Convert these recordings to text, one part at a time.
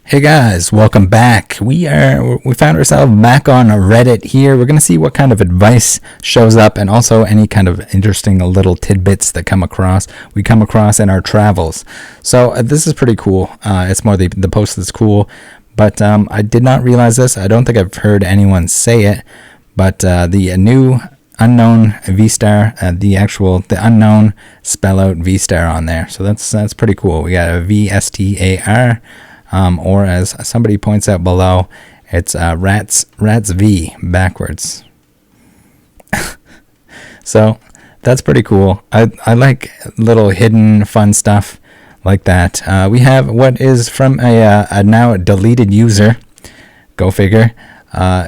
Hey guys, welcome back. We found ourselves back on Reddit here. We're going to see what kind of advice shows up and also any kind of interesting little tidbits that we come across in our travels. So this is pretty cool. It's more the post that's cool, but I did not realize this. I don't think I've heard anyone say it, but the new unknown V-star, the unknown spell out V-star on there. So that's pretty cool. We got a VSTAR. Or as somebody points out below, it's rats V backwards. So that's pretty cool. I like little hidden fun stuff like that. We have what is from a now deleted user, go figure,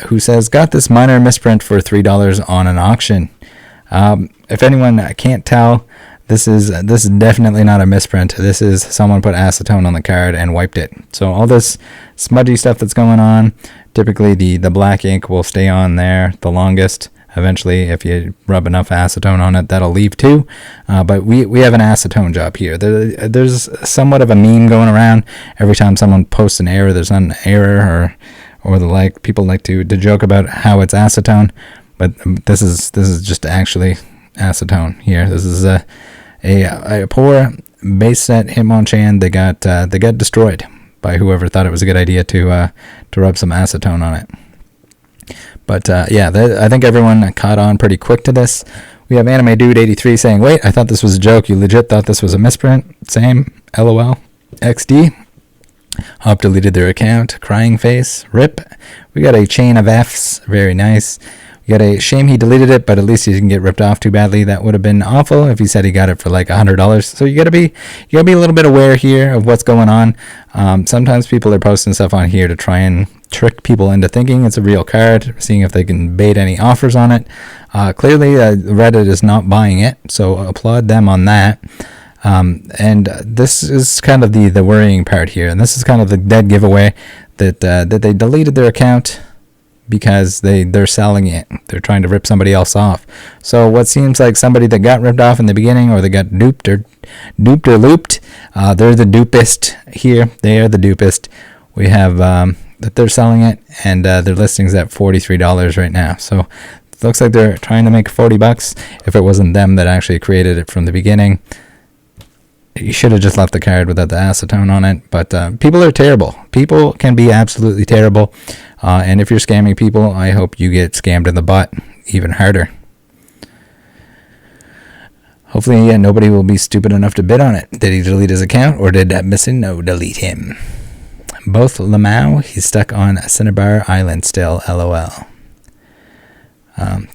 who says, got this minor misprint for $3 on an auction. If anyone can't tell, this is definitely not a misprint. This is someone put acetone on the card and wiped it. So all this smudgy stuff that's going on, typically the black ink will stay on there the longest. Eventually, if you rub enough acetone on it, that'll leave too. But we have an acetone job here. There's somewhat of a meme going around. Every time someone posts an error, there's an error or the like. People like to joke about how it's acetone, but this is just actually acetone here. This is a poor base set Hitmonchan. They got destroyed by whoever thought it was a good idea to rub some acetone on it. But I think everyone caught on pretty quick to this. We have Anime Dude 83 saying, "Wait, I thought this was a joke. You legit thought this was a misprint? Same. LOL. XD." Hop deleted their account. Crying face. RIP. We got a chain of Fs. Very nice. You got a shame he deleted it, but at least he didn't get ripped off too badly. That would have been awful if he said he got it for like $100. So you gotta be a little bit aware here of what's going on. Sometimes people are posting stuff on here to try and trick people into thinking it's a real card, seeing if they can bait any offers on it. Clearly, Reddit is not buying it, so applaud them on that. And this is kind of the worrying part here, and this is kind of the dead giveaway that they deleted their account because they're selling it. They're trying to rip somebody else off. So what seems like somebody that got ripped off in the beginning, or they got duped or looped, they're the dupest here. They are the dupest. We have that they're selling it, and their listing's at $43 right now. So it looks like they're trying to make $40. If it wasn't them that actually created it from the beginning, you should have just left the card without the acetone on it. But people are terrible. People can be absolutely terrible. And if you're scamming people, I hope you get scammed in the butt even harder. Hopefully, nobody will be stupid enough to bid on it. Did he delete his account, or did Missing No delete him? Both Lamau, he's stuck on Cinnabar Island still, LOL.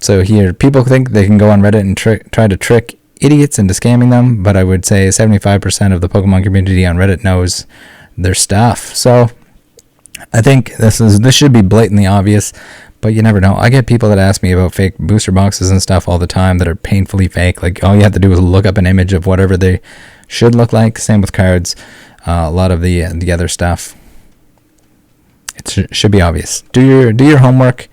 So here, people think they can go on Reddit and try to trick idiots into scamming them, but I would say 75% of the Pokemon community on Reddit knows their stuff. So I think this should be blatantly obvious, but you never know. I get people that ask me about fake booster boxes and stuff all the time that are painfully fake. Like, all you have to do is look up an image of whatever they should look like. Same with cards. A lot of the other stuff, it should be obvious. Do your homework.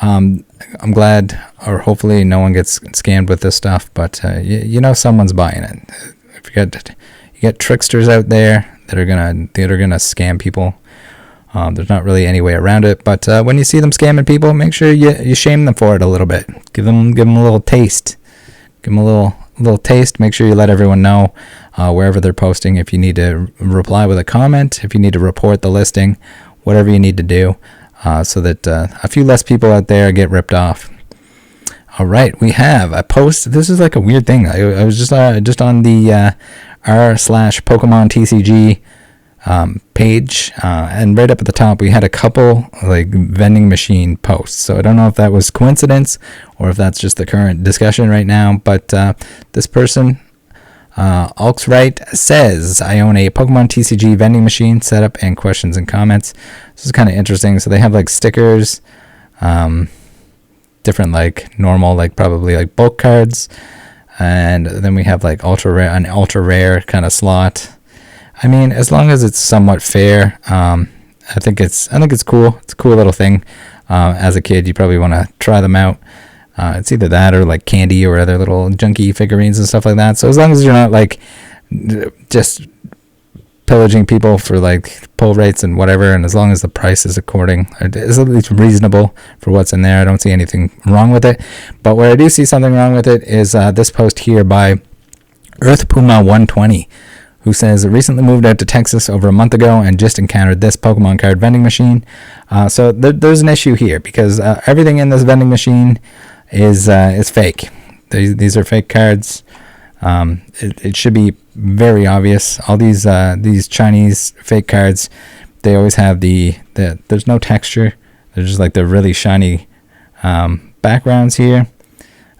I'm glad, or hopefully no one gets scammed with this stuff, but you know someone's buying it. If you got tricksters out there that are gonna scam people. There's not really any way around it, but when you see them scamming people, make sure you shame them for it a little bit. Give them a little taste. Give them a little taste. Make sure you let everyone know wherever they're posting. If you need to reply with a comment, if you need to report the listing, whatever you need to do, so that a few less people out there get ripped off. All right, we have a post. This is like a weird thing. I was just on the r/Pokemon TCG page, and right up at the top we had a couple like vending machine posts. So I don't know if that was coincidence or if that's just the current discussion right now, but this person, Focusrite, says, I own a Pokemon TCG vending machine setup and questions and comments. This is kind of interesting. So they have like stickers, different like normal, like probably like bulk cards, and then we have like an ultra rare kind of slot. I mean, as long as it's somewhat fair, I think it's cool. It's a cool little thing. As a kid, you probably want to try them out. It's either that or like candy or other little junky figurines and stuff like that. So as long as you're not like just pillaging people for like pull rates and whatever, and as long as the price is according, is at least reasonable for what's in there, I don't see anything wrong with it. But where I do see something wrong with it is this post here by Earth Puma 120, who says, recently moved out to Texas over a month ago and just encountered this Pokemon card vending machine. So there's an issue here, because everything in this vending machine is fake. These are fake cards. It should be very obvious. All these Chinese fake cards, they always have there's no texture. They're just like the really shiny backgrounds here,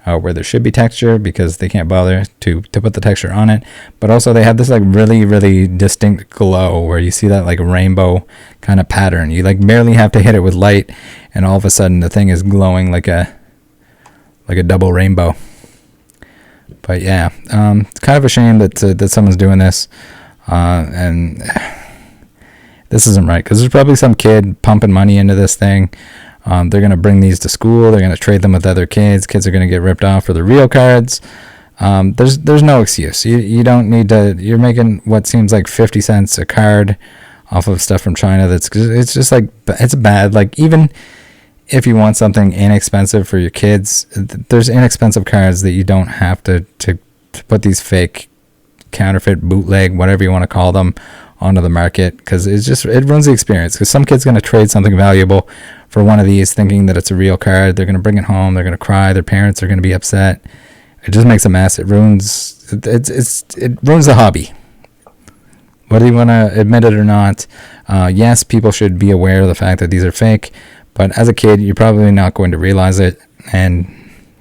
where there should be texture, because they can't bother to put the texture on it. But also they have this like really, really distinct glow, where you see that like rainbow kind of pattern. You like barely have to hit it with light, and all of a sudden the thing is glowing like a double rainbow. But yeah, it's kind of a shame that someone's doing this, and this isn't right, because there's probably some kid pumping money into this thing. They're going to bring these to school. They're going to trade them with other kids. Kids are going to get ripped off for the real cards. There's no excuse. You don't need to. You're making what seems like 50 cents a card off of stuff from China. It's just like, it's bad. Like, even if you want something inexpensive for your kids, there's inexpensive cards that you don't have to put these fake counterfeit, bootleg, whatever you want to call them, onto the market, because it ruins the experience. Because some kid's going to trade something valuable for one of these thinking that it's a real card. They're going to bring it home. They're going to cry. Their parents are going to be upset. It just makes a mess. It ruins the hobby. Whether you want to admit it or not, yes, people should be aware of the fact that these are fake. But as a kid, you're probably not going to realize it, and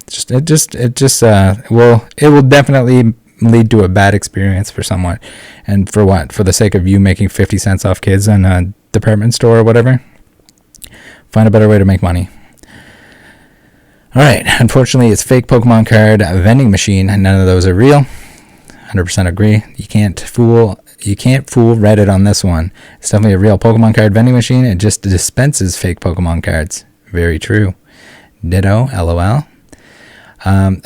it will definitely lead to a bad experience for someone. And for what? For the sake of you making 50 cents off kids in a department store or whatever? Find a better way to make money. All right. Unfortunately, it's fake Pokemon card vending machine, and none of those are real. 100% agree. You can't fool Reddit on this one. It's definitely a real Pokemon card vending machine. It just dispenses fake Pokemon cards. Very true. Ditto. LOL.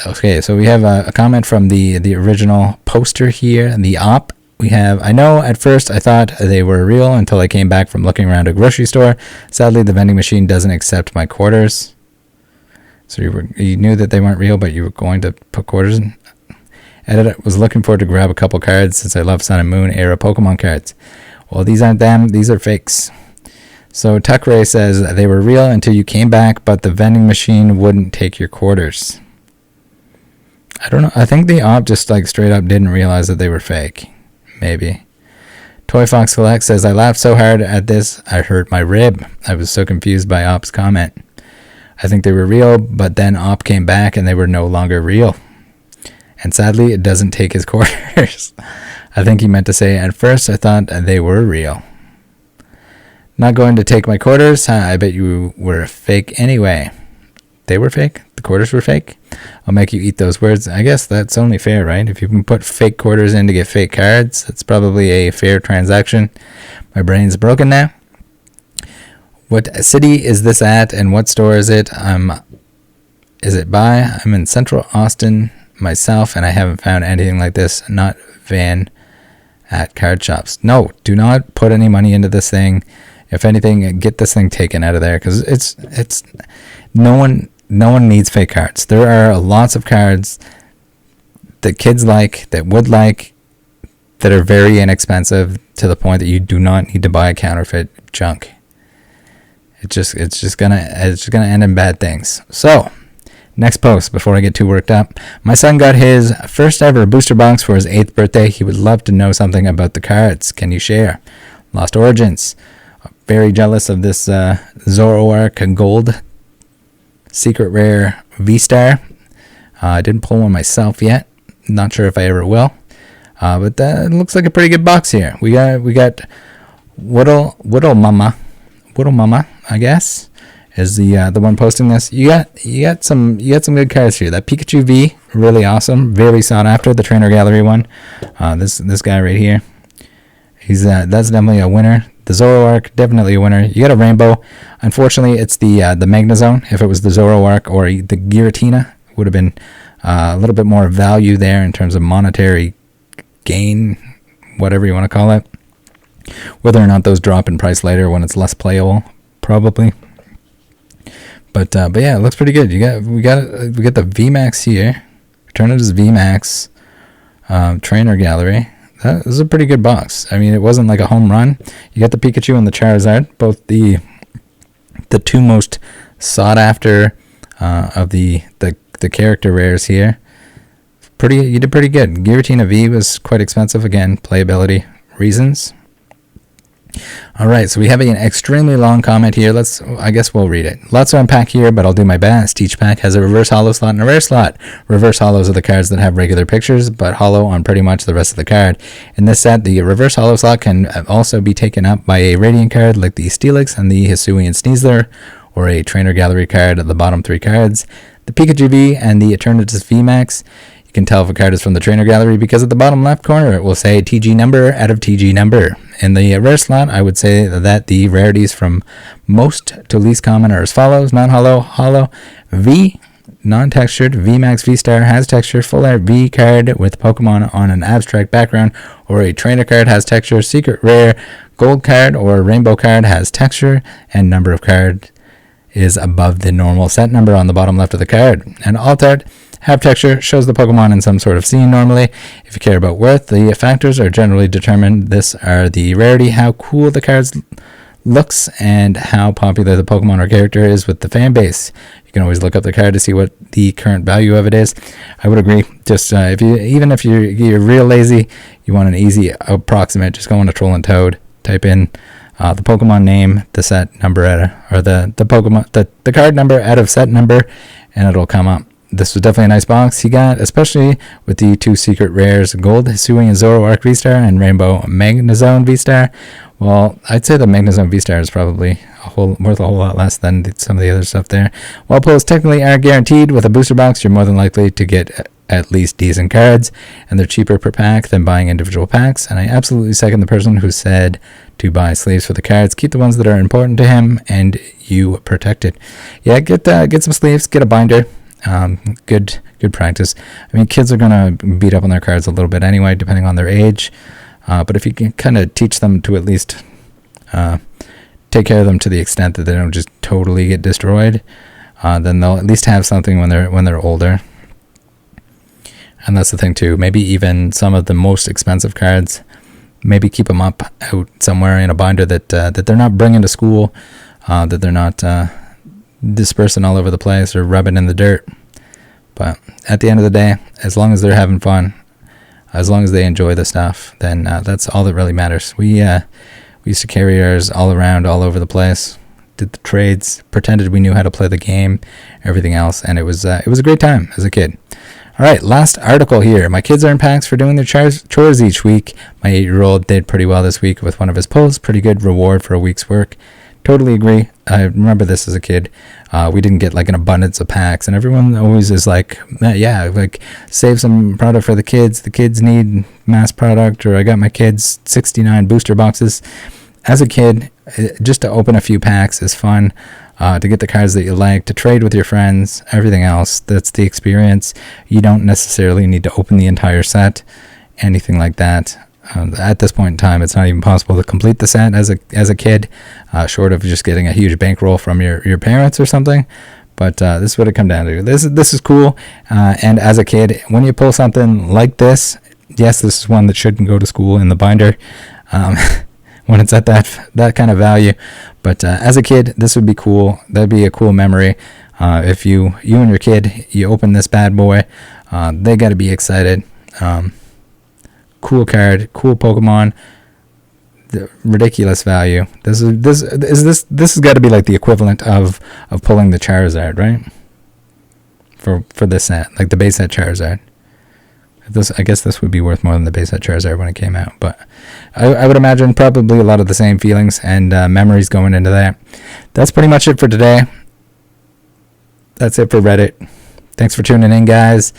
Okay, so we have a comment from the original poster here, the op. I know at first I thought they were real until I came back from looking around a grocery store. Sadly, the vending machine doesn't accept my quarters. So you knew that they weren't real, but you were going to put quarters in? Edit was looking forward to grab a couple cards since I love Sun and Moon era Pokemon cards. Well, these aren't them. These are fakes. So Tuck Ray says they were real until you came back, but the vending machine wouldn't take your quarters. I don't know. I think the op just like straight up didn't realize that they were fake. Maybe. Toy Fox Collect says, I laughed so hard at this, I hurt my rib. I was so confused by op's comment. I think they were real, but then op came back and they were no longer real. And sadly, it doesn't take his quarters. I think he meant to say, at first I thought they were real. Not going to take my quarters? I bet you were fake anyway. They were fake? The quarters were fake? I'll make you eat those words. I guess that's only fair, right? If you can put fake quarters in to get fake cards, that's probably a fair transaction. My brain's broken now. What city is this at, and what store is it? Is it by? I'm in Central Austin myself, and I haven't found anything like this. Not van at card shops. No, do not put any money into this thing. If anything, get this thing taken out of there, because it's no one needs fake cards. There are lots of cards that kids like, that would like, that are very inexpensive to the point that you do not need to buy counterfeit junk. It's just gonna end in bad things. So, next post before I get too worked up. My son got his first ever booster box for his 8th birthday. He would love to know something about the cards. Can you share? Lost Origins. Very jealous of this Zoroark Gold Secret Rare V-Star. I didn't pull one myself yet. Not sure if I ever will. But that looks like a pretty good box here. We got Whittle Mama, I guess, is the one posting this. You got some good cards here. That Pikachu V, really awesome, very sought after. The Trainer Gallery one. This guy right here. That's definitely a winner. The Zoroark, definitely a winner. You got a rainbow. Unfortunately, it's the Magnezone. If it was the Zoroark or the Giratina, would have been a little bit more value there in terms of monetary gain, whatever you want to call it. Whether or not those drop in price later when it's less playable, probably. But yeah, it looks pretty good. We got the VMAX here. Return it as VMAX. Trainer gallery. That is a pretty good box. I mean, it wasn't like a home run. You got the Pikachu and the Charizard, both the two most sought after of the character rares here. You did pretty good. Giratina V was quite expensive. Again, playability reasons. All right, so we have an extremely long comment here. I guess we'll read it. Lots to unpack here, but I'll do my best. Each pack has a reverse holo slot and a rare slot. Reverse holos are the cards that have regular pictures, but holo on pretty much the rest of the card. In this set, the reverse holo slot can also be taken up by a Radiant card like the Steelix and the Hisuian Sneasler, or a Trainer Gallery card at the bottom 3 cards. The Pikachu V and the Eternatus VMAX. You can tell if a card is from the Trainer Gallery because at the bottom left corner it will say TG number out of TG number. In the rare slot, I would say that the rarities from most to least common are as follows: non-holo, holo, V, non-textured, VMAX V-Star has texture, full art V card with Pokemon on an abstract background, or a trainer card has texture, secret rare, gold card or rainbow card has texture, and number of card is above the normal set number on the bottom left of the card. And altered have texture, shows the Pokemon in some sort of scene normally. If you care about worth, the factors are generally determined. This are the rarity, how cool the cards looks, and how popular the Pokemon or character is with the fan base. You can always look up the card to see what the current value of it is. I would agree. Just if you're real lazy, you want an easy approximate, just go on to Troll and Toad, type in the Pokemon name, the set number or the Pokemon the card number out of set number, and it'll come up. This was definitely a nice box he got, especially with the 2 secret rares, Gold Hisuian Zoroark V-Star and Rainbow Magnezone V-Star. Well, I'd say the Magnezone V-Star is probably worth a whole lot less than some of the other stuff there. While pulls technically aren't guaranteed, with a booster box, you're more than likely to get at least decent cards, and they're cheaper per pack than buying individual packs. And I absolutely second the person who said to buy sleeves for the cards. Keep the ones that are important to him, and you protected. Yeah, get some sleeves, get a binder. Good practice. I mean, kids are gonna beat up on their cards a little bit anyway, depending on their age. But if you can kind of teach them to at least take care of them to the extent that they don't just totally get destroyed, then they'll at least have something when they're older. And that's the thing too. Maybe even some of the most expensive cards, maybe keep them up out somewhere in a binder that they're not bringing to school, that they're not dispersing all over the place or rubbing in the dirt. But at the end of the day, as long as they're having fun, as long as they enjoy the stuff, then that's all that really matters. We used to carry ours all around, all over the place, did the trades, pretended we knew how to play the game, everything else, and it was a great time as a kid. All right, last article here. My kids earn packs for doing their chores each week. My 8-year-old did pretty well this week with one of his pulls. Pretty good reward for a week's work. Totally agree. I remember this as a kid. We didn't get like an abundance of packs, and everyone always is like, yeah, like save some product for the kids. The kids need mass product, or I got my kids 69 booster boxes. As a kid, just to open a few packs is fun. To get the cards that you like, to trade with your friends, everything else. That's the experience. You don't necessarily need to open the entire set, anything like that. At this point in time, it's not even possible to complete the set as a kid, short of just getting a huge bankroll from your parents or something. But this is what it comes down to. This is cool. And as a kid, when you pull something like this, yes, this is one that shouldn't go to school in the binder when it's at that kind of value. But as a kid, this would be cool. That'd be a cool memory. If you and your kid, you open this bad boy, they got to be excited. Cool card, cool Pokemon, ridiculous value. This has got to be like the equivalent of pulling the Charizard, right? For this set, like the base set Charizard. I guess this would be worth more than the base set Charizard when it came out, but I would imagine probably a lot of the same feelings and memories going into that. That's pretty much it for today. That's it for Reddit. Thanks for tuning in, guys.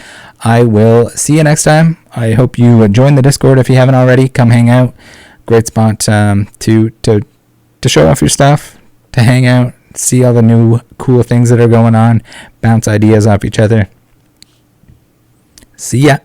I will see you next time. I hope you join the Discord if you haven't already. Come hang out. Great spot to show off your stuff, to hang out, see all the new cool things that are going on, bounce ideas off each other. See ya.